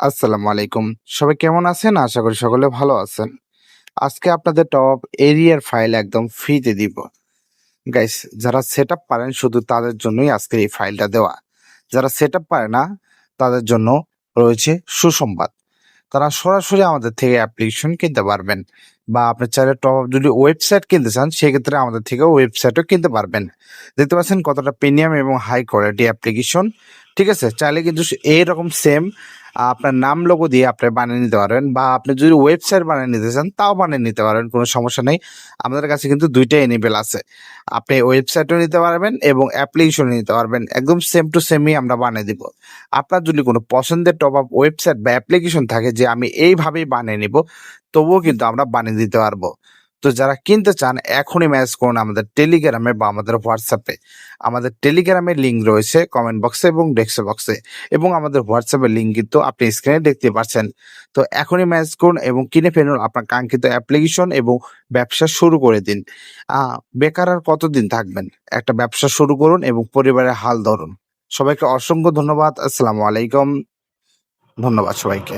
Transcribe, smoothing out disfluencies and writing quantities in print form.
আসসালামু আলাইকুম। সবাই কেমন আছেন? আশা করি সকলে ভালো আছেন। আজকে আপনাদের টপ এরিয়ার ফাইল একদম ফ্রিতে দিব। গাইস, যারা সেটআপ পারেন শুধু তাদের জন্যই আজকের এই ফাইলটা দেওয়া। যারা সেটআপ পারে না তাদের জন্য রয়েছে সুসংবাদ। তারা সরাসরি আমাদের থেকে অ্যাপ্লিকেশন কিনতে পারবেন বা আপনি চাইলে টপ আপ যদি ওয়েবসাইট কিনতে চান সেক্ষেত্রে আমাদের থেকে ওয়েবসাইটও কিনতে পারবেন। দেখতে পাচ্ছেন কতটা প্রিমিয়াম এবং হাই কোয়ালিটি অ্যাপ্লিকেশন। ঠিক আছে? চাইলে কিন্তু এইরকম সেম আপনার নাম লোগো দিয়ে আপনি বানিয়ে নিতে পারবেন বা আপনি যদি ওয়েবসাইট বানিয়ে নিতে চান তাও বানিয়ে নিতে পারবেন, কোনো সমস্যা নেই। আমাদের কাছে কিন্তু ২ টাই এনেবল আছে। আপনি ওয়েবসাইটও নিতে পারবেন এবং অ্যাপ্লিকেশনও নিতে পারবেন। একদম সেম টু সেমই আমরা বানিয়ে দিব। আপনার যদি কোনো পছন্দের টপ আপ ওয়েবসাইট বা অ্যাপ্লিকেশন থাকে যে আমি এইভাবেই বানিয়ে নিব, তবুও কিন্তু আমরা বানিয়ে দিতে পারবো। তো যারা কিনতে চান এখনই মেসেজ করুন আমাদের টেলিগ্রামে বা আমাদের হোয়াটসঅ্যাপে। আমাদের টেলিগ্রামের লিঙ্ক রয়েছে কমেন্ট বক্সে এবং ডেস্ক বক্সে এবং আমাদের হোয়াটসঅ্যাপের লিঙ্ক কিন্তু আপনি স্ক্রিনে দেখতে পাচ্ছেন। তো এখনই মেসেজ করুন এবং কিনে ফেলুন আপনার কাঙ্ক্ষিত অ্যাপ্লিকেশন এবং ব্যবসা শুরু করে দিন। বেকার আর কতদিন থাকবেন? একটা ব্যবসা শুরু করুন এবং পরিবারের হাল ধরুন। সবাইকে অসংখ্য ধন্যবাদ। আসসালামু আলাইকুম। ধন্যবাদ সবাইকে।